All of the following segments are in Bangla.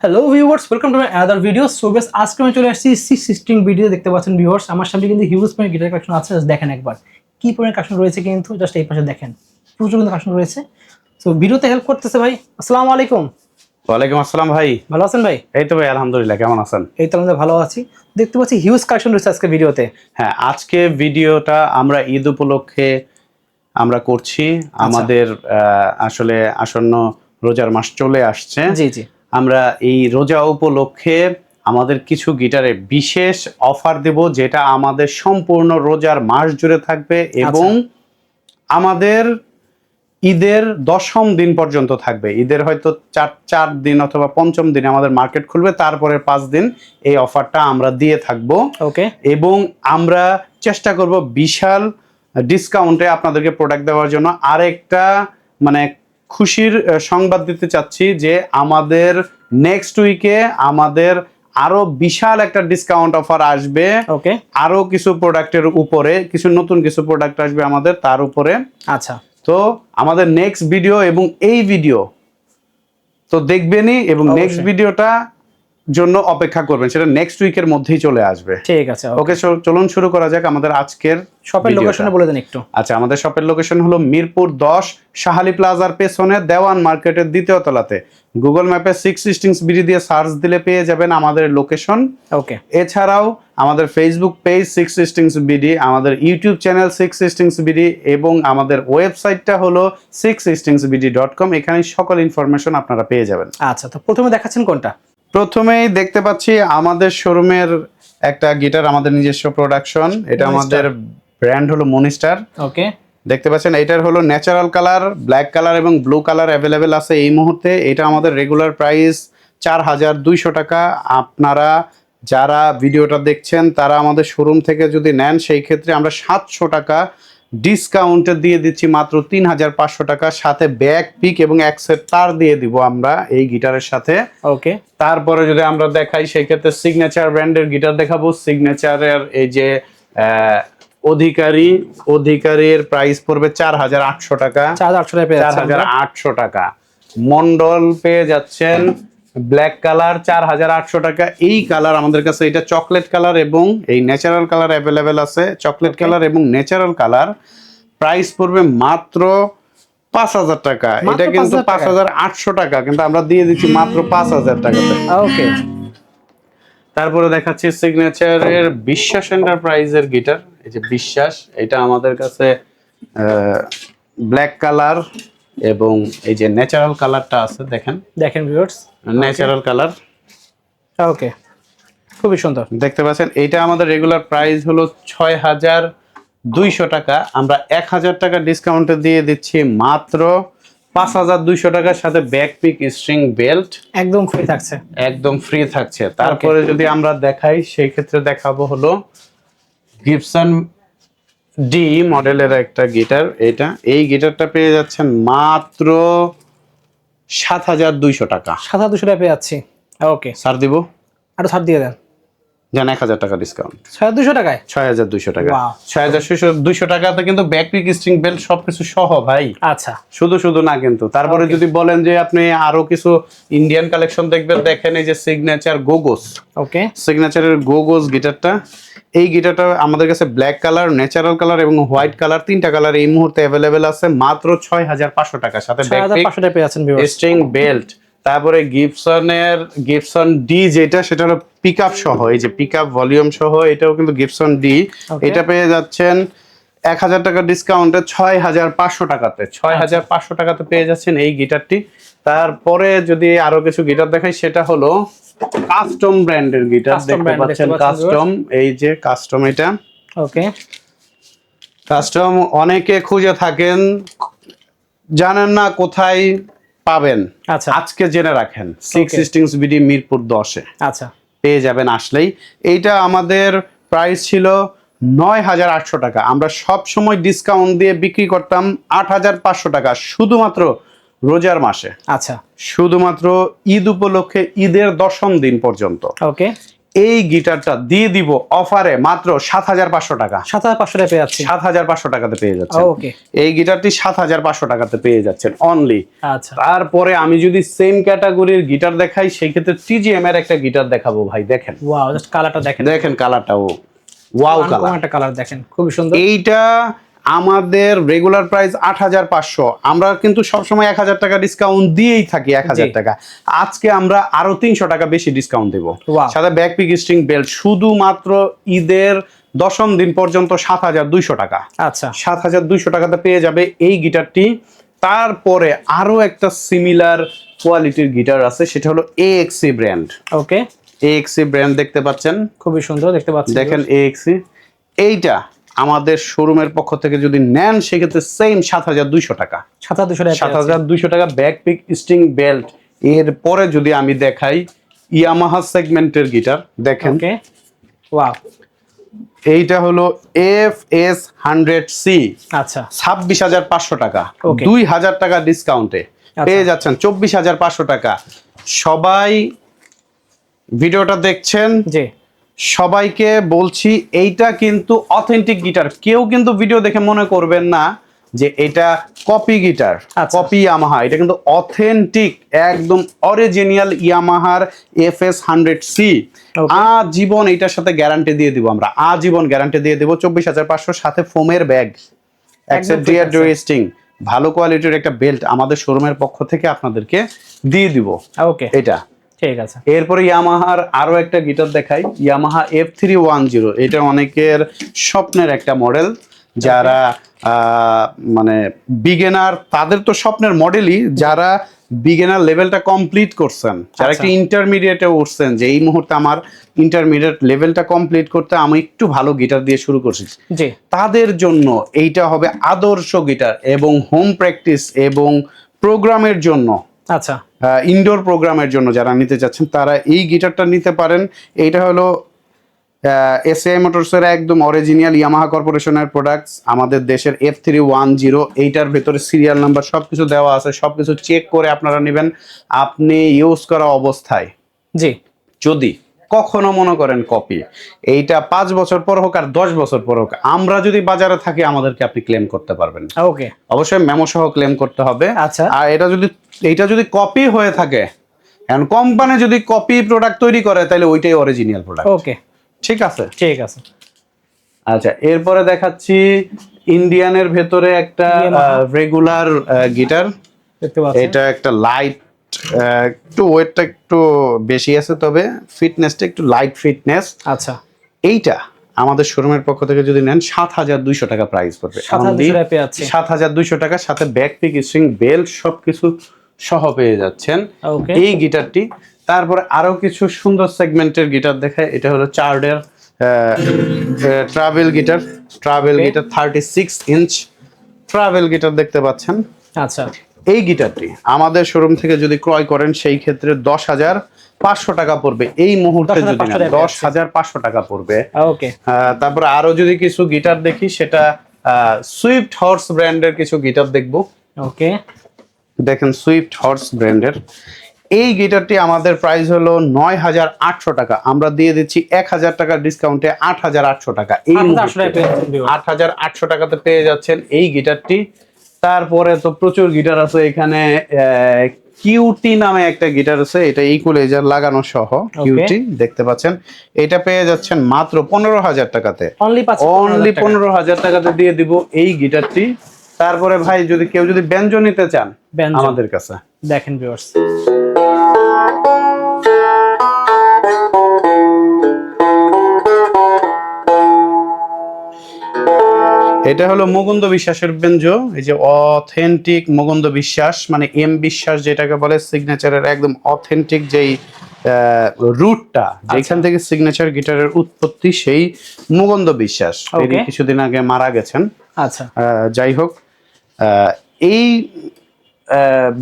Hello viewers, welcome to my other video. So guys, আজকে আমি চলে আসছি সিক্স ভিডিও। দেখতে পাচ্ছেন ভিউয়ার্স, আমার সামনে কিন্তু হিউজ পরিমাণ গিটার কালেকশন আছে। জাস্ট দেখেন একবার কি পরিমাণ কালেকশন রয়েছে, কিন্তু জাস্ট এই পাশে দেখেন প্রচুর কিন্তু কালেকশন রয়েছে। সো ভিডিওতে হেল্প করতেছে ভাই। আসসালামু আলাইকুম। ওয়ালাইকুম আসসালাম ভাই। ভালো আছেন ভাই? এই তো ভাই, আলহামদুলিল্লাহ। কেমন আছেন? এই তো আমরা ভালো আছি। দেখতে পাচ্ছি হিউজ কালেকশন রয়েছে আজকে ভিডিওতে। হ্যাঁ, আজকে ভিডিওটা আমরা ঈদ উপলক্ষে আমরা করছি। আমাদের আসলে আসন্ন রোজার মাস চলে আসছে। জি জি। আমরা এই রোজা উপলক্ষে আমাদের কিছু গিটারে বিশেষ অফার দেব, যেটা আমাদের সম্পূর্ণ রোজার মাস জুড়ে থাকবে এবং আমাদের ঈদের 10ম দিন পর্যন্ত থাকবে। ঈদের হয়তো চার দিন অথবা 5ম দিনে আমাদের মার্কেট খুলবে, তারপরে 5 দিন এই অফারটা আমরা দিয়ে থাকবো। ওকে। এবং আমরা চেষ্টা করব বিশাল ডিসকাউন্টে আপনাদেরকে প্রোডাক্ট দেওয়ার জন্য। আরেকটা মানে খুশির সংবাদ দিতে চাচ্ছি যে আমাদের নেক্সট উইকে আমাদের আরো বিশাল একটা ডিসকাউন্ট অফার আসবে। ওকে। আরো কিছু প্রোডাক্টের উপরে কিছু নতুন কিছু প্রোডাক্ট আসবে আমাদের তার উপরে। আচ্ছা। তো আমাদের নেক্সট ভিডিও এবং এই ভিডিও তো দেখবেনই, এবং নেক্সট ভিডিওটা জন্য অপেক্ষা করবেন, সেটা নেক্সট উইকের মধ্যেই চলে আসবে। ঠিক আছে। ওকে, চলুন শুরু করা যাক আমাদের আজকের শপের লোকেশন বলে দেন একটু। আচ্ছা, আমাদের শপের লোকেশন হলো মিরপুর 10 শাহালি প্লাজার পেছনে দেওয়ান মার্কেটের 2য় তলাতে। গুগল ম্যাপে 6 সিস্টিংস বিডি দিয়ে সার্চ দিলে পেয়ে যাবেন আমাদের লোকেশন। ওকে। এছাড়াও আমাদের ফেসবুক পেজ 6 সিস্টিংস বিডি, আমাদের ইউটিউব চ্যানেল 6 সিস্টিংস বিডি এবং আমাদের ওয়েবসাইটটা হলো 6sistingsbd.com। এখানে সকল ইনফরমেশন আপনারা পেয়ে যাবেন। আচ্ছা, তো প্রথমে দেখাচ্ছেন কোনটা? প্রথমেই দেখতে পাচ্ছি আমাদের শোরুমের একটা গিটার, আমাদের নিজস্ব প্রোডাকশন। এটা আমাদের ব্র্যান্ড হলো মনিস্টার। ওকে। দেখতে পাচ্ছেন এটার হলো ন্যাচারাল কালার, ব্ল্যাক কালার এবং ব্লু কালার অ্যাভেলেবেল আছে এই মুহূর্তে। এটা আমাদের রেগুলার প্রাইস 4200 টাকা। আপনারা যারা ভিডিওটা দেখছেন তারা আমাদের শোরুম থেকে যদি নেন, সেই ক্ষেত্রে আমরা 700 টাকা ডিসকাউন্টে দিয়ে দিচ্ছি মাত্র 3500 টাকা, সাথে ব্যাক পিক এবং এক সেট তার দিয়ে দিব আমরা এই গিটারের সাথে। ওকে। তারপরে যদি আমরা দেখাই, সেই ক্ষেত্রে সিগনেচার ব্র্যান্ডের গিটার দেখাবো। সিগনেচারের এই যে অধিকারীর প্রাইস পড়বে 4800 টাকা। 4800 টাকা। মন্ডল পেয়ে যাচ্ছেন ব্ল্যাক কালার 4800 টাকা। এই কালার আমাদের কাছে, এটা চকলেট কালার এবং এই ন্যাচারাল কালার অ্যাভেলেবেল আছে। চকলেট কালার এবং ন্যাচারাল কালার প্রাইস পড়বে মাত্র 5000 টাকা। এটা কিন্তু 5800 টাকা, কিন্তু আমরা দিয়ে দিচ্ছি মাত্র 5000 টাকাতে। ওকে। তারপরে দেখাচ্ছি সিগনেচারের বিশ্বাস এন্টারপ্রাইজের গিটার। এই যে বিশ্বাস, এটা আমাদের কাছে ব্ল্যাক কালার এবং এই যে ন্যাচারাল কালারটা আছে, দেখেন ভিউয়ার্স, ন্যাচারাল কালার। ওকে, খুবই সুন্দর। দেখতে পাচ্ছেন এইটা আমাদের রেগুলার প্রাইস হলো 6200 টাকা। আমরা 1000 টাকা ডিসকাউন্টে দিয়ে দিচ্ছি মাত্র 5200 টাকার সাথে ব্যাক পিক স্ট্রিং বেল্ট একদম ফ্রি থাকছে। একদম ফ্রি থাকছে। তারপরে যদি আমরা দেখাই, সেই ক্ষেত্রে দেখাবো হলো গিবসন ডি মডেলের একটা গিটার। এই গিটারটা পেয়ে যাচ্ছেন মাত্র 7200 টাকা। 7200 টাকা পেয়ে যাচ্ছি। ওকে, ছাড় দিব, আরো ছাড় দিয়ে দেন। জান 1000 টাকা ডিসকাউন্ট। 6200 টাকায় 6200 টাকা। 6200 টাকাতে কিন্তু ব্যাক পিক স্ট্রিং বেল্ট সবকিছু সহ ভাই। আচ্ছা, শুধু না কিন্তু। তারপরে যদি বলেন যে আপনি আরো কিছু ইন্ডিয়ান কালেকশন দেখবেন, দেখেন এই যে সিগনেচার গোগোস। ওকে। সিগনেচারের গোগোস গিটারটা, এই গিটারটা আমাদের কাছে ব্ল্যাক কালার, ন্যাচারাল কালার এবং হোয়াইট কালার, 3টা কালার এই মুহূর্তে অ্যাভেলেবেল আছে মাত্র 6500 টাকা, সাথে ব্যাক পিক 6500 টাকা পেয়ে যাচ্ছেন ভিউয়ার্স। String belt. তারপরে গিবসন ডি যেটা, সেটা হলো পিকআপ সহ, এই যে পিকআপ ভলিউম সহ, এটাও কিন্তু গিবসন ডি। এটা পেয়ে যাচ্ছেন 1000 টাকা ডিসকাউন্টে 6500 টাকাতে। 6500 টাকাতে পেয়ে যাচ্ছেন এই গিটারটি। তারপরে যদি আরো কিছু গিটার দেখাই, সেটা হলো কাস্টম ব্র্যান্ডের গিটার। দেখতে পাচ্ছেন কাস্টম, এই যে কাস্টম, এটা ওকে। কাস্টম অনেকে খুঁজে থাকেন, জানেন না কোথায় পাবেন। আচ্ছা, আজকে জেনে রাখেন, 6 সিস্টিংস বিডি মিরপুর 10-এ আচ্ছা পেয়ে যাবেন আসলেই। এইটা আমাদের প্রাইস ছিল 9800 টাকা। আমরা সব সময় ডিসকাউন্ট দিয়ে বিক্রি করতাম 8500 টাকা, শুধুমাত্র রোজার মাসে। আচ্ছা, শুধুমাত্র ঈদ উপলক্ষে, ঈদের 10ম দিন পর্যন্ত। ওকে। এই গিটারটা দিয়ে দিব অফারে মাত্র ৭৫০০ টাকা। ৭৫০০ টাকা পেয়ে যাচ্ছি। ৭৫০০ টাকাতে পেয়ে যাচ্ছেন। ওকে, এই গিটারটি ৭৫০০ টাকাতে পেয়ে যাচ্ছেন অনলি। আচ্ছা, তারপরে আমি যদি সেম ক্যাটাগরির গিটার দেখাই সেই ক্ষেত্রে টিজিএম এর একটা গিটার দেখাবো ভাই। দেখেন, ওয়াও, জাস্ট কালারটা দেখেন, দেখেন কালারটা, ও ওয়াও কালার, একটা কালার দেখেন, খুবই সুন্দর। এইটা আমাদের রেগুলার প্রাইস ৮৫০০, আমরা কিন্তু সবসময় ১০০০ টাকা ডিসকাউন্ট দিয়েই থাকি, ১০০০ টাকা। আজকে আমরা আরো ৩০০ টাকা বেশি ডিসকাউন্ট দেবো। সাথে ব্যাকপিক স্ট্রিং বেল্ট শুধুমাত্র ঈদের ১০ম দিন পর্যন্ত ৭২০০ টাকা। আচ্ছা, ৭২০০ টাকাতে পেয়ে যাবে এই গিটারটি। তারপরে আরো একটা সিমিলার কোয়ালিটির গিটার আছে, সেটা হলো এএক্সি ব্র্যান্ড। ওকে, এএক্সি ব্র্যান্ড দেখতে পাচ্ছেন, খুবই সুন্দর দেখতে পাচ্ছেন, দেখেন এএক্সি। এইটা আমাদের শোরুমের পক্ষ থেকে যদি নেন সেক্ষেত্রে সেম ৭২০০ টাকা। ৭২০০ টাকা ব্যাকপিক স্ট্রিং বেল্ট। এরপরে যদি আমি দেখাই ইয়ামাহা সেগমেন্টের গিটার, দেখেন, ওকে, ওয়াও, এইটা হলো FS100C। আচ্ছা, ২৬৫০০ টাকা, ২০০০ টাকা ডিসকাউন্টে পেয়ে যাচ্ছেন ২৪৫০০ টাকা। সবাই ভিডিওটা দেখছেন, জি, সবাইকে বলছি এইটা কিন্তু অথেন্টিক গিটার। কেউ কিন্তু ভিডিও দেখে মনে করবেন না যে এটা কপি গিটার, কপি ইয়ামাহা। এটা কিন্তু অথেন্টিক, একদম অরিজিনাল ইয়ামাহার FS100C। আজীবন এটার সাথে গ্যারান্টি দিয়ে দিব আমরা, আজীবন গ্যারান্টি দিয়ে দেবো। ২৪৫০০, সাথে ফোমের ব্যাগ, স্টিং, ভালো কোয়ালিটির একটা বেল্ট আমাদের শোরুমের পক্ষ থেকে আপনাদেরকে দিয়ে দিব। ওকে, এটা ঠিক আছে। এরপরে ইয়ামাহার আরো একটা গিটার দেখাই, ইয়ামাহা F310। এটা অনেকের স্বপ্নের একটা মডেল, যারা মানে বিগিনার তাদের তো স্বপ্নের মডেলই, যারা বিগিনার লেভেলটা কমপ্লিট করছেন, যারা একটু ইন্টারমিডিয়েটে উঠছেন, যে এই মুহূর্তে আমার ইন্টারমিডিয়েট লেভেলটা কমপ্লিট করতে আমি একটু ভালো গিটার দিয়ে শুরু করছি, জি, তাদের জন্য এইটা হবে আদর্শ গিটার। এবং হোম প্র্যাকটিস এবং প্রোগ্রামের জন্য, আচ্ছা, ইনডোর প্রোগ্রামের জন্য যারা নিতে চাচ্ছেন তারা এই গিটারটা নিতে পারেন। এইটা হলো এসএআই মোটরসের একদম অরিজিনাল ইয়ামাহা কর্পোরেশনের প্রোডাক্টস, আমাদের দেশের F310। এইটার ভেতরে সিরিয়াল নাম্বার সবকিছু দেওয়া আছে, সবকিছু চেক করে আপনারা নেবেন। আপনি ইউজ করা অবস্থায় জি, যদি কখনো মনে করেন কপি, এইটা ৫ বছর পর হোক আর ১০ বছর পর হোক, আমরা যদি বাজারে থাকি আমাদেরকে আপনি ক্লেম করতে পারবেন। ওকে, অবশ্যই মেমো সহ ক্লেম করতে হবে। আচ্ছা, আর এইটা যদি কপি হয়ে থাকে, এখন কোম্পানি যদি কপি প্রোডাক্ট তৈরি করে তাহলে ওইটাই অরিজিনাল প্রোডাক্ট। ওকে, ঠিক আছে, ঠিক আছে। আচ্ছা, এরপরে দেখাচ্ছি ইন্ডিয়ানের ভেতরে একটা রেগুলার গিটার। এটা একটা লাইট, একটু ওয়েটটা একটু বেশি আছে, তবে ফিটনেসটা একটু লাইট ফিটনেস। আচ্ছা, এইটা আমাদের শোরুমের পক্ষ থেকে যদি নেন ৭২০০ টাকা প্রাইস পড়বে। ৭২০০ টাকার সাথে ব্যাকপিক স্ট্রিং বেল্ট সবকিছু সহ পেয়ে যাচ্ছেন এই গিটারটি। তারপরে আরো কিছু সুন্দর সেগমেন্টের গিটার দেখায়। এটা হলো চার্ডের travel guitar, 36 inch travel guitar দেখতে পাচ্ছেন। আচ্ছা, এই গিটারটি আমাদের শোরুম থেকে যদি ক্রয় করেন সেই ক্ষেত্রে ১০৫০০ টাকা পড়বে এই মুহূর্তে, যদি ১০৫০০ টাকা পড়বে। ওকে, তারপরে আরো যদি কিছু গিটার দেখি, সেটা সুইফট হর্স ব্র্যান্ডের কিছু গিটার দেখবো। ওকে, দেখেন সুইফট হর্স ব্র্যান্ডের এই গিটারটি আমাদের প্রাইস হলো ৯৮০০ টাকা, আমরা দিয়ে দিচ্ছি ১০০০ টাকার ডিসকাউন্টে ৮৮০০ টাকা। এই ৮৮০০ টাকাতে পেয়ে যাচ্ছেন এই গিটারটি। তারপরে তো প্রচুর গিটার আছে এখানে, কিউটি নামে একটা গিটার আছে, এটা ইকুয়ালাইজার লাগানো সহ কিউটি দেখতে পাচ্ছেন। এটা পেয়ে যাচ্ছেন মাত্র ১৫০০০ টাকাতে, অনলি ১৫০০০ টাকাতে দিয়ে দিব এই গিটারটি। তারপরে ভাই যদি কেউ যদি ব্যঞ্জন নিতে চান আমাদের কাছে দেখেন ভিউয়ার্স, এটা হলো মুকুন্দ বিশ্বাসের বেঞ্জো। এই যে অথেন্টিক মুকুন্দ বিশ্বাস, মানে এম বিশ্বাস যেটাকে বলে, সিগনেচারের একদম অথেন্টিক যেই রুটটা, যেখান থেকে সিগনেচার গিটারের উৎপত্তি, সেই মুকুন্দ বিশ্বাস তিনি কিছুদিন আগে মারা গেছেন। আচ্ছা, যাই হোক, এই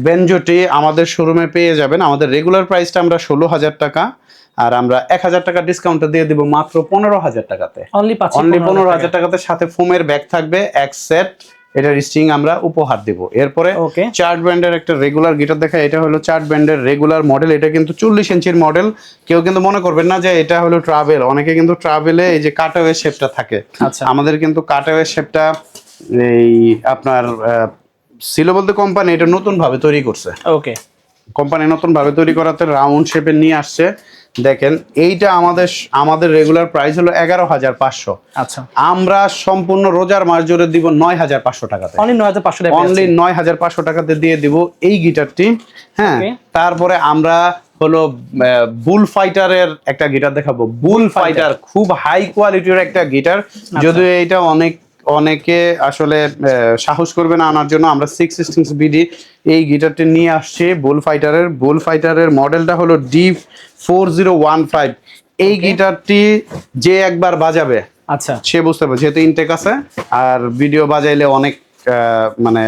বেঞ্জোটি আমাদের শোরুমে পেয়ে যাবেন। আমাদের রেগুলার প্রাইসটা আমরা ১৬০০০ টাকা, আর আমরা ১০০০ টাকা ডিসকাউন্টে দিয়ে দিব মাত্র ১৫০০০ টাকাতে, অনলি ১৫০০০ টাকাতে। সাথে ফোমের ব্যাগ থাকবে এক সেট, এটার স্ট্রিং আমরা উপহার দেব। এরপরে চার্ট ব্যান্ডের একটা রেগুলার গিটার দেখায়, এটা হলো চার্ট ব্যান্ডের রেগুলার মডেল। এটা কিন্তু 40 ইঞ্চির মডেল। কেউ কিন্তু মনে করবেন না যে এটা হলো ট্রাভেল, অনেকে কিন্তু ট্রাভেলে এই যে কাটওয়ে শেপটা থাকে, আমাদের কিন্তু কাটওয়ে শেপটা এই আপনার ছিল বলতে কোম্পানি এটা নতুন ভাবে তৈরি করছে। ওকে, কোম্পানি নতুন ভাবে তৈরি করাতে রাউন্ড শেপে নিয়ে আসছে। দেখেন এইটা আমাদের রেগুলার প্রাইস হলো 11,500। আচ্ছা, আমরা সম্পূর্ণ রোজার মাস জুড়ে দিব 9,500 টাকাতে, অনলি 9,500 টাকা, অনলি 9,500 টাকাতে দিয়ে দিব এই গিটারটি। হ্যাঁ, তারপরে আমরা হলো বুল ফাইটারের একটা গিটার দেখাবো। বুল ফাইটার খুব হাই কোয়ালিটির একটা গিটার, যদিও এটা অনেকে আসলে সাহস করবে না আনার জন্য। আমরা 616 বিডি এই গিটারটি নিয়ে আসছি। বুল ফাইটারের মডেলটা হলো D4015। এই গিটারটি যে একবার বাজাবে আচ্ছা সে বুঝতে পারবে, যেহেতু ইনটেক আছে আর ভিডিও বাজাইলে অনেক মানে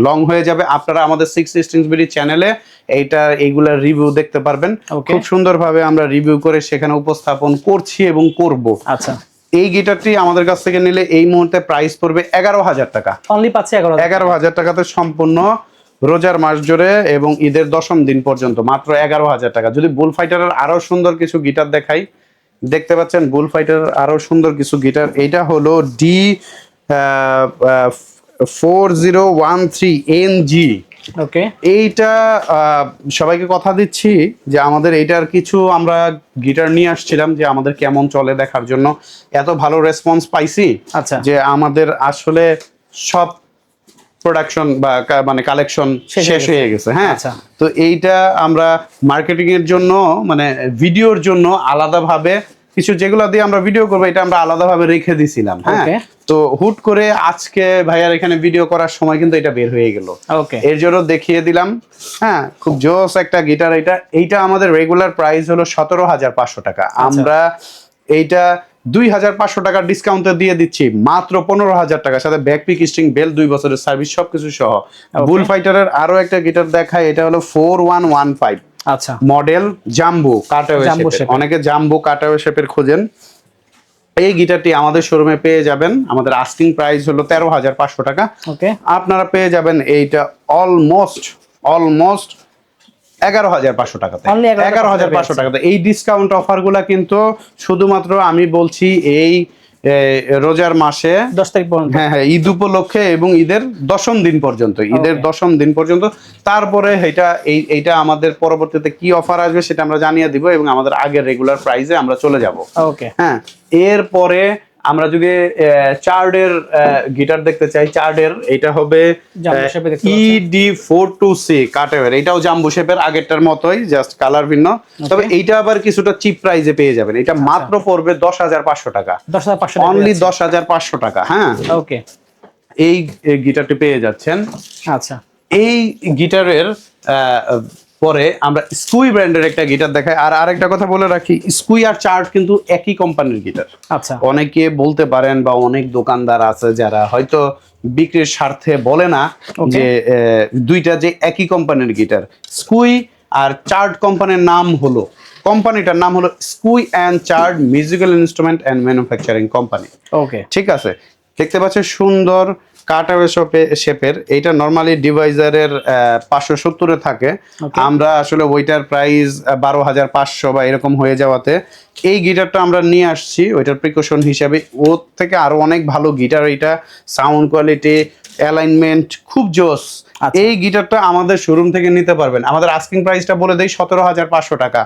লং হয়ে যাবে। আপনারা আমাদের 616 বিডি চ্যানেলে এইগুলার রিভিউ দেখতে পারবেন। খুব সুন্দরভাবে আমরা রিভিউ করে সেখানে উপস্থাপন করছি এবং করব। আচ্ছা, এই গিটারটি আমাদের কাছ থেকে নিলে এই মুহূর্তে প্রাইস পড়বে 11,000 টাকা। অনলি পাচ্ছে 11,000 টাকাতে সম্পূর্ণ রোজার মাস জুড়ে এবং ঈদের 10ম দিন পর্যন্ত মাত্র 11,000 টাকা। যদি বুল ফাইটারের আরো সুন্দর কিছু গিটার দেখাই, দেখতে পাচ্ছেন বুল ফাইটারের আরো সুন্দর কিছু গিটার। এইটা হলো D4013NG। ওকে, এইটা সবাইকে কথা দিচ্ছি যে আমাদের এইটার কিছু আমরা গিটার নিয়ে আসছিলাম যে আমাদের কেমন চলে দেখার জন্য। এত ভালো রেসপন্স পাইছি আচ্ছা যে আমাদের আসলে সব প্রোডাকশন বা মানে কালেকশন শেষ হয়ে গেছে। হ্যাঁ, তো এইটা আমরা মার্কেটিং এর জন্য মানে ভিডিওর জন্য আলাদাভাবে কিছু যেগুলো দিয়ে আমরা ভিডিও করবো এটা আমরা আলাদাভাবে রেখে দিছিলাম। হ্যাঁ, তো হুট করে আজকে ভাইয়ার এখানে ভিডিও করার সময় কিন্তু এটা বের হয়ে গেল, এর জন্য দেখিয়ে দিলাম। হ্যাঁ, খুব জোস একটা গিটার। এইটা আমাদের রেগুলার প্রাইস হলো 17,500 টাকা। আমরা এইটা 2,500 টাকার ডিসকাউন্টে দিয়ে দিচ্ছি মাত্র 15,000 টাকা, সাথে ব্যাকপিক স্ট্রিং বেল 2 বছরের সার্ভিস সবকিছু সহ। বুল ফাইটারের আরো একটা গিটার দেখায়, এটা হলো 4115। আচ্ছা, মডেল জাম্বো কাটওয়ে শেপ। অনেকে জাম্বো কাটওয়ে শেপের খোঁজেন, এই গিটারটি আমাদের শোরুমে পেয়ে যাবেন। আমাদের আস্কিং প্রাইস হলো 13,500 টাকা। ওকে, আপনারা পেয়ে যাবেন এইটা অলমোস্ট 11,500 টাকাতে। 11,500 টাকাতে এই ডিসকাউন্ট অফার গুলা কিন্তু শুধুমাত্র আমি বলছি এই রোজার মাসে 10 তারিখ পর্যন্ত। হ্যাঁ, ঈদ উপলক্ষে এবং ঈদের 10ম দিন পর্যন্ত, ঈদের 10ম দিন পর্যন্ত। তারপরে এইটা আমাদের পরবর্তীতে কি অফার আসবে সেটা আমরা জানিয়ে দিব এবং আমাদের আগের রেগুলার প্রাইসে আমরা চলে যাব। ওকে, হ্যাঁ, এরপরে আমরা যদি চার্ডের গিটার দেখতে চাই, চার্ডের এটা হবে ED42C কাটওয়ের। এটাও জাম্বো শেপের, আগেরটার মতোই, জাস্ট কালার ভিন্ন। তবে এইটা আবার কিছুটা চিপ প্রাইসে পেয়ে যাবেন। এটা মাত্র পড়বে 10,500 টাকা, অনলি 10,500 টাকা। হ্যাঁ, ওকে, এই গিটারটি পেয়ে যাচ্ছেন। আচ্ছা, এই গিটারের পরে আমরা স্কুই ব্র্যান্ডের একটা গিটার দেখাই। আর আরেকটা কথা বলে রাখি, স্কুই আর চার্ট কিন্তু একই কোম্পানির গিটার। আচ্ছা, অনেকে বলতে পারেন বা অনেক দোকানদার আছে যারা হয়তো বিক্রির স্বার্থে বলে না যে দুইটা যে একই কোম্পানির গিটার। স্কুই আর চার্ট কোম্পানির নাম হলো, কোম্পানিটার নাম হলো স্কুই and Chard musical instrument and manufacturing company. Okay, ঠিক আছে, দেখতে পাচ্ছেন সুন্দর কাটওয়ে শেপের। এইটা নরমালি ডিভাইজারের 570-এ থাকে। আমরা আসলে ওইটার প্রাইস 12,500 বা এরকম হয়ে যাওয়াতে এই গিটারটা আমরা নিয়ে আসছি ওইটার প্রিকশন হিসাবে। ওর থেকে আরো অনেক ভালো গিটার, এটা সাউন্ড কোয়ালিটি, অ্যালাইনমেন্ট খুব জোস। এই গিটারটা আমাদের শোরুম থেকে নিতে পারবেন। আমাদের আস্কিং প্রাইসটা বলে দেই 17,500 টাকা।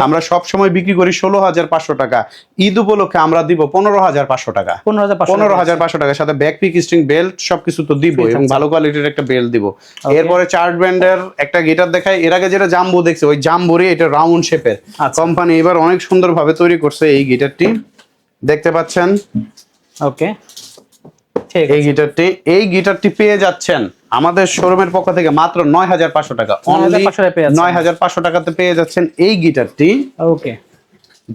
আমরা সব সময় বিক্রি করি 16,500 টাকা। ঈদ উপলক্ষে আমরা দিব 15,500 টাকা। 15,500 টাকার সাথে ব্যাকপিক স্ট্রিং বেল্ট সবকিছু তো দিব এবং ভালো কোয়ালিটির একটা বেল্ট দিব। এরপরে চার্ট ব্র্যান্ডের একটা গিটার দেখাই। এর আগে যেটা জাম্বো দেখছি ওই জাম্বোরই এটা রাউন্ড শেপের। কোম্পানি এবার অনেক সুন্দরভাবে তৈরি করছে এই গিটারটি, দেখতে পাচ্ছেন। ওকে, এই গিটারটি পেয়ে যাচ্ছেন আমাদের শোরুমের পক্ষ থেকে মাত্র 9,500 টাকা। অনলি 9,500 টাকাতে পেয়ে যাচ্ছেন এই গিটারটি। ওকে,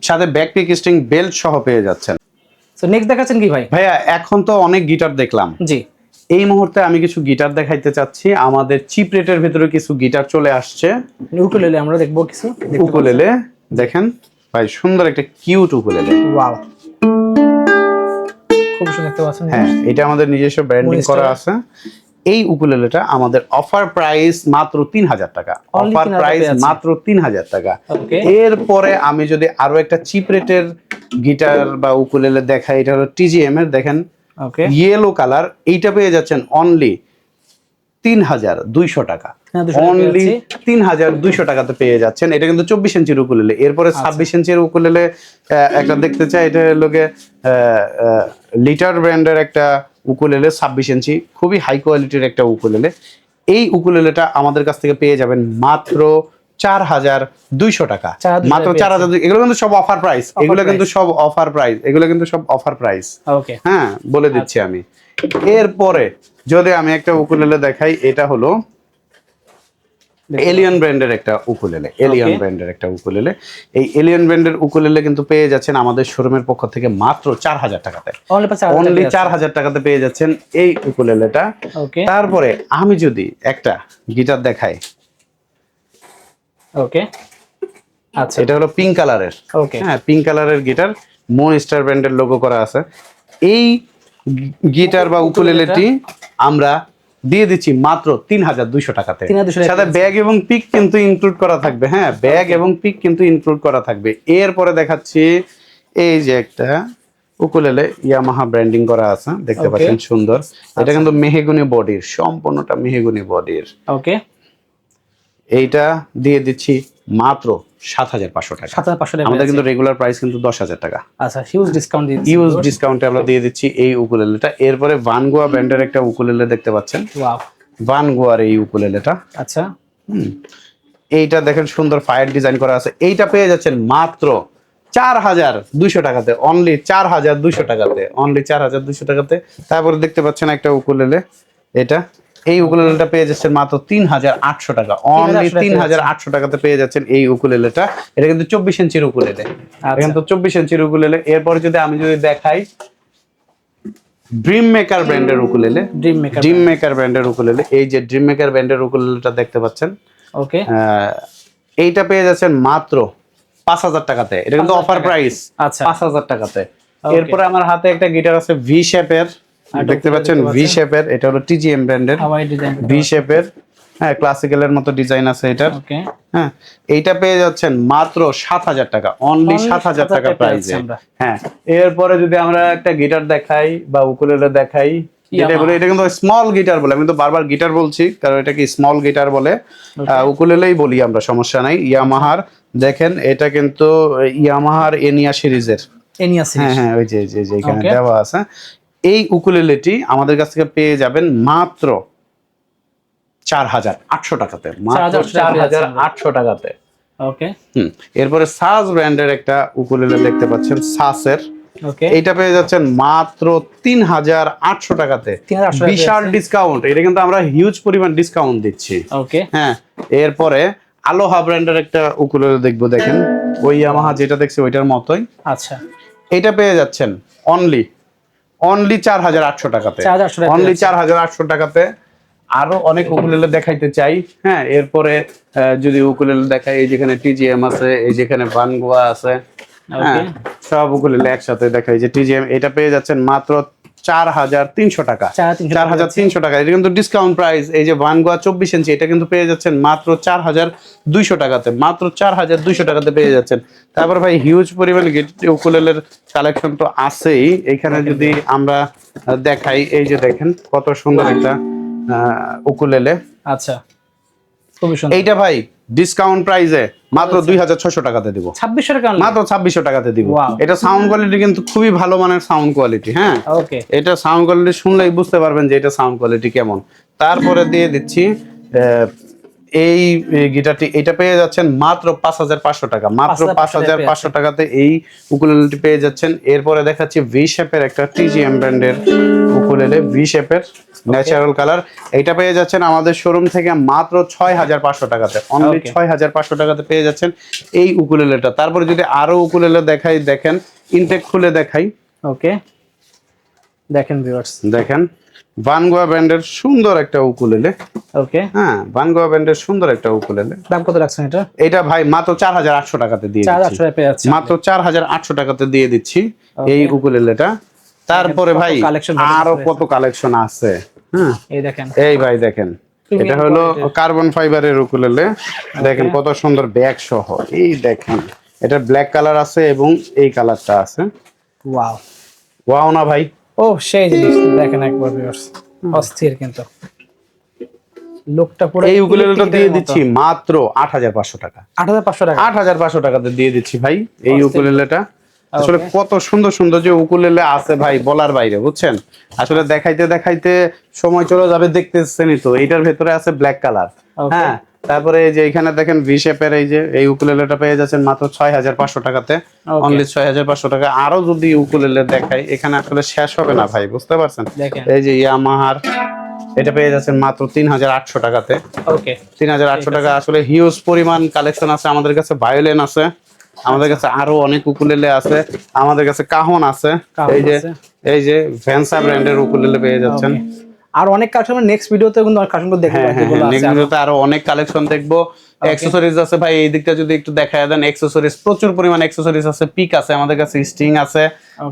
সাথে ব্যাকপিক স্ট্রিং বেল্ট সহ পেয়ে যাচ্ছেন। সো নেক্সট দেখাচ্ছেন কি ভাই? ভাইয়া এখন তো অনেক গিটার দেখলাম, জি, এই মুহূর্তে আমি কিছু গিটার দেখাইতে চাচ্ছি। আমাদের চিপ রেটের ভিতরে কিছু গিটার চলে আসছে। উকুলেলে আমরা দেখবো কিছু। উকুলেলে দেখেন ভাই, সুন্দর একটা কিউট উকুলেলে। ওয়াও, খুব সুন্দর দেখতে পাচ্ছেন। হ্যাঁ, এটা আমাদের নিজস্ব ব্র্যান্ডিং করা আছে। এই উকুলেলেটা আমাদের অফার প্রাইস মাত্র 3000 টাকা, অফার প্রাইস মাত্র 3000 টাকা। এরপরে আমি যদি আরো একটা চিপ রেটের গিটার বা উকুলেলে দেখাই, এটা হলো টিজিএম এর, দেখেন ইয়েলো কালার, এইটা পেয়ে যাচ্ছেন অনলি 3200 টাকা, অনলি 3200 টাকাতে পেয়ে যাচ্ছেন। এটা কিন্তু 24 ইঞ্চির উকুলেলে। এরপরে 26 ইঞ্চির উকুলেলে একটা দেখতে চাই, এটা হলো লিটার ব্র্যান্ডের একটা উকুলেলে 26 ইঞ্চি, খুবই হাই কোয়ালিটির একটা উকুলেলে। এই উকুলেলেটা আমাদের কাছ থেকে পেয়ে যাবেন মাত্র 4200 টাকা, মাত্র 4000। এগুলো কিন্তু সব অফার প্রাইস, এগুলো কিন্তু সব অফার প্রাইস, এগুলো কিন্তু সব অফার প্রাইস। হ্যাঁ, বলে দিচ্ছি আমি। এরপরে যদি আমি একটা উকুলেলে দেখাই, এটা হলো এলিয়ান ব্র্যান্ডের একটা উকুলেলে, এলিয়ান ব্র্যান্ডের একটা উকুলেলে। এই এলিয়ান ব্র্যান্ডের উকুলেলে কিন্তু পেয়ে যাচ্ছেন আমাদের শোরুমের পক্ষ থেকে মাত্র 4000 টাকাতে, অনলি 4000 টাকাতে পেয়ে যাচ্ছেন এই উকুলেলেটা। তারপরে আমি যদি একটা গিটার দেখাই, আচ্ছা, এটা হলো পিঙ্ক কালারের। হ্যাঁ, পিঙ্ক কালারের গিটার, মনস্টার ব্র্যান্ডের লোগো করা আছে। এই গিটার বা উকুলেলেটি আমরা দিয়ে দিচ্ছি মাত্র 3200 টাকাতে, সাথে ব্যাগ এবং পিক কিন্তু ইনক্লুড করা থাকবে। হ্যাঁ, ব্যাগ এবং পিক কিন্তু ইনক্লুড করা থাকবে। এরপরে দেখাচ্ছি এই যে একটা উকুলেলে ইয়ামাহা ব্র্যান্ডিং করা আছে, দেখতে পাচ্ছেন সুন্দর। এটা কিন্তু মেহগনি বডির, সম্পূর্ণটা মেহগনি বডির। এইটা দিয়ে দিচ্ছি মাত্র 7500 টাকা। আমাদের কিন্তু রেগুলার প্রাইস কিন্তু 10000 টাকা। আচ্ছা, হিউজ ডিসকাউন্ট দিচ্ছি, হিউজ ডিসকাউন্টে আমরা দিয়ে দিচ্ছি এই উকুলেলেটা। এরপরে ভানগোয়া ব্র্যান্ডের একটা উকুলেলে দেখতে পাচ্ছেন, ভানগোয়ার এই উকুলেলেটা। আচ্ছা, এইটা দেখেন সুন্দর ফায়ার ডিজাইন করা আছে। এইটা পেয়ে যাচ্ছেন মাত্র 4200 টাকাতে, অনলি 4200 টাকাতে, অনলি 4200 টাকাতে। তারপরে দেখতে পাচ্ছেন একটা উকুলেলে, এটা এই উকুলেলেটা পেয়ে যাচ্ছেন মাত্র 3800 টাকা, অনলি 3800 টাকাতে পেয়ে যাচ্ছেন এই উকুলেলেটা। এটা কিন্তু 24 ইঞ্চির উকুলেলে, এটা কিন্তু 24 ইঞ্চির উকুলেলে। এরপরে যদি আমি দেখাই ড্রিম মেকার ব্র্যান্ডের উকুলেলে, ড্রিম মেকার ব্র্যান্ডের উকুলেলে, এই যে ড্রিম মেকার ব্র্যান্ডের উকুলেলেটা দেখতে পাচ্ছেন, এইটা পেয়ে যাচ্ছেন মাত্র 5000 টাকাতে। এটা কিন্তু অফার প্রাইস, 5000 টাকাতে। এরপরে আমার হাতে একটা গিটার আছে ভি শেপের, দেখতে পাচ্ছেন ভি শেপের, এটা হলো টিজিএম ব্র্যান্ডের ভি শেপের। হ্যাঁ, ক্লাসিক্যালের মতো ডিজাইন আছে এটার। হ্যাঁ, এইটা পেয়ে যাচ্ছেন মাত্র 7000 টাকা, অনলি 7000 টাকা প্রাইসে। হ্যাঁ, এরপরে যদি আমরা একটা গিটার দেখাই বা উকুলেলে দেখাই, এটা বলে, এটা কিন্তু স্মল গিটার বলে, আমি তো বারবার গিটার বলছি কারণ এটা কি স্মল গিটার বলে, উকুলেলেই বলি আমরা, সমস্যা নাই। ইয়ামাহার, দেখেন এটা কিন্তু ইয়ামাহার এনিয়া সিরিজের, হ্যাঁ হ্যাঁ, ওই যে এখানে দেওয়া আছে। এই উকুলেলেটি আমাদের কাছ থেকে পেয়ে যাবেন মাত্র 4800 টাকাতে, মাত্র 4800 টাকাতে। এরপরে সাস ব্র্যান্ডের একটা উকুলেলে দেখতে পাচ্ছেন, সাসের, এইটা পেয়ে যাচ্ছেন মাত্র 3800 টাকাতে, বিশাল ডিসকাউন্ট। এটা কিন্তু আমরা হিউজ পরিমাণ ডিসকাউন্ট দিচ্ছি। হ্যাঁ, এরপরে আলোহা ব্র্যান্ডের একটা উকুলেলে দেখবো, দেখেন ওই ইয়ামাহা যেটা দেখছি ওইটার মতোই। আচ্ছা, এটা পেয়ে যাচ্ছেন অনলি 4800 টাকাতে, অনলি 4800 টাকাতে। আরো অনেক উকুলেলে দেখাইতে চাই। হ্যাঁ, এরপরে যদি উকুলেলে দেখাই, এই যেখানে টিজিএম আছে, এই যেখানে ভানগোয়া আছে, হ্যাঁ, সব উকুলেলে একসাথে দেখাই। যে টিজিএম, এটা পেয়ে যাচ্ছেন মাত্র 4300 টাকা, 4300 টাকা। এটা কিন্তু ডিসকাউন্ট প্রাইস। এই যে ভানগোয়া 24 ইঞ্চি, এটা কিন্তু পেয়ে যাচ্ছেন মাত্র 4200 টাকাতে, মাত্র 4200 টাকাতে পেয়ে যাচ্ছেন। তারপর ভাই হিউজ পরিমাণে উকুলেলের কালেকশন তো আছেই। এখানে যদি আমরা দেখাই, এই যে দেখেন কত সুন্দর একটা উকুলেলে। আচ্ছা, খুবই সুন্দর। এইটা ভাই ডিসকাউন্ট প্রাইসে মাত্র 2600 টাকাতে দিব, 2600 টাকা, মাত্র 2600 টাকাতে দিব। এটা সাউন্ড কোয়ালিটি কিন্তু খুবই ভালো মানের সাউন্ড কোয়ালিটি। হ্যাঁ, এটা সাউন্ড কোয়ালিটি শুনলেই বুঝতে পারবেন যে এটা সাউন্ড কোয়ালিটি কেমন। তারপরে দিয়ে দিচ্ছি এই গিটারটি, এটা পেয়ে যাচ্ছেন মাত্র 5500 টাকা, মাত্র 5500 টাকাতে এই উকুলেলেটি পেয়ে যাচ্ছেন। এরপরে দেখাচ্ছি ভি শেপের একটা টিজিএম ব্র্যান্ডের উকুলেলে, ভি শেপের ন্যাচারাল কালার। এটা পেয়ে যাচ্ছেন আমাদের শোরুম থেকে মাত্র 6500 টাকাতে, অনলি 6500 টাকাতে পেয়ে যাচ্ছেন এই উকুলেলেটা। তারপরে যদি আরো উকুলেলে দেখাই, দেখেন ইনটেক খুলে দেখাই, দেখেন ভিউয়ার্স, দেখেন ভানগোয়া ব্র্যান্ডের সুন্দর একটা উকুলেলে। হ্যাঁ, ভানগোয়া ব্র্যান্ডের সুন্দর একটা উকুলেলে। দাম কত রাখছেন এটা? এটা ভাই মাত্র 4800 টাকাতে দিয়ে দিচ্ছি, মাত্র 4800 টাকাতে দিয়ে দিচ্ছি এই উকুলেলেটা। তারপরে ভাই আরো কত কালেকশন আছে। হ্যাঁ এই দেখেন, এই ভাই দেখেন, এটা হলো কার্বন ফাইবারের উকুলেলে। দেখেন কত সুন্দর ব্যাগ সহ। এই দেখেন, এটা ব্ল্যাক কালার আছে এবং এই কালারটা আছে। ওয়াও ওয়াও না ভাই? ও সেই জিনিস দেখেন একবার ভিউয়ার্স, অস্থির কিন্তু লোকটা পুরো। এই উকুলেলেটা দিয়ে দিচ্ছি মাত্র 8500 টাকা। 8500 টাকা, 8500 টাকাতে দিয়ে দিচ্ছি ভাই এই উকুলেলেটা। আসলে কত সুন্দর সুন্দর যে উকুলেলে আছে ভাই, বলার বাইরে, বুঝছেন? আসলে দেখাইতে দেখাইতে সময় চলে যাবে, দেখতেছেনই তো। এইটার ভেতরে আছে ব্ল্যাক কালার। হ্যাঁ, তারপরে এই যে এখানে দেখেন ভি শেপের এই যে এই উকুলেলেটা পেয়ে যাচ্ছেন মাত্র 6500 টাকাতে, অনলি 6500 টাকা। আরো যদি উকুলেলে দেখাই, এখানে আসলে শেষ হবে না ভাই, বুঝতে পারছেন? এই যে ইয়ামাহার, এটা পেয়ে যাচ্ছেন মাত্র 3800 টাকাতে। ওকে, 3800 টাকা। আসলে হিউজ পরিমাণ কালেকশন আছে আমাদের কাছে। ভায়োলিন আছে আমাদের কাছে, আরো অনেক উকুলেলে আছে আমাদের কাছে, কাহন আছে। এই যে ভ্যানসা ব্র্যান্ডের উকুলেলে পেয়ে যাচ্ছেন। আর অনেক কালেকশন নেক্সট ভিডিওতে কিন্তু কালেকশন দেখব, নেক্সট ভিডিওতে আরো অনেক কালেকশন দেখবো। অ্যাকসেসরিজ আছে ভাই, এই দিকটা যদি একটু দেখায় দেন। অ্যাকসেসরিজ প্রচুর পরিমাণ অ্যাকসেসরিজ আছে। পিক আছে আমাদের কাছে, স্ট্রিং আছে,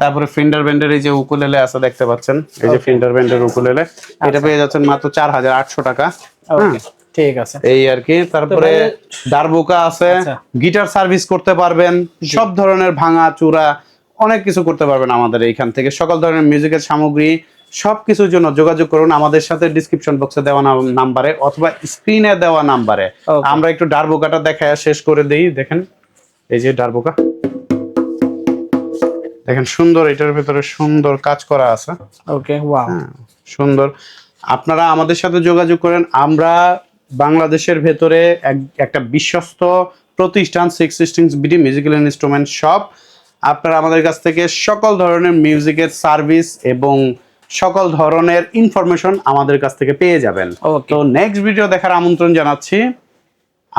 তারপরে ফিন্ডার ব্যান্ডের এই যে উকুলেলে আছে, দেখতে পাচ্ছেন এই যে ফিন্ডার ব্যান্ডের উকুলেলে। এটা পেয়ে যাচ্ছেন মাত্র 4800 টাকা। ঠিক আছে, এই আর কি। তারপরে দারবুকা আছে, গিটার সার্ভিস করতে পারবেন, সব ধরনের ভাঙা চূড়া অনেক কিছু করতে পারবেন আমাদের এইখান থেকে। সকল ধরনের মিউজিকের সামগ্রী সবকিছুর জন্য যোগাযোগ করুন আমাদের সাথে ডিসক্রিপশন বক্সে দেওয়া নাম্বারে অথবা স্ক্রিনে দেওয়া নাম্বারে। আমরা একটু ডারবোকাটা দেখায় শেষ করে দেই। দেখেন এই যে ডারবোকা, দেখেন সুন্দর, এটার ভিতরে সুন্দর কাজ করা আছে। ওকে, ওয়াও, সুন্দর। আপনারা আমাদের সাথে যোগাযোগ করেন। আমরা বাংলাদেশের ভেতরে একটা বিশ্বস্ত প্রতিষ্ঠান, 616 বিডি মিউজিক্যাল ইনস্ট্রুমেন্ট শপ। আপনারা আমাদের কাছ থেকে সকল ধরনের মিউজিকের সার্ভিস এবং সকল ধরনের ইনফরমেশন আমাদের কাছ থেকে পেয়ে যাবেন। তো নেক্সট ভিডিও দেখার আমন্ত্রণ জানাচ্ছি।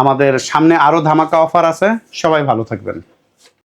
আমাদের সামনে আরো ধামাকা অফার আছে। সবাই ভালো থাকবেন।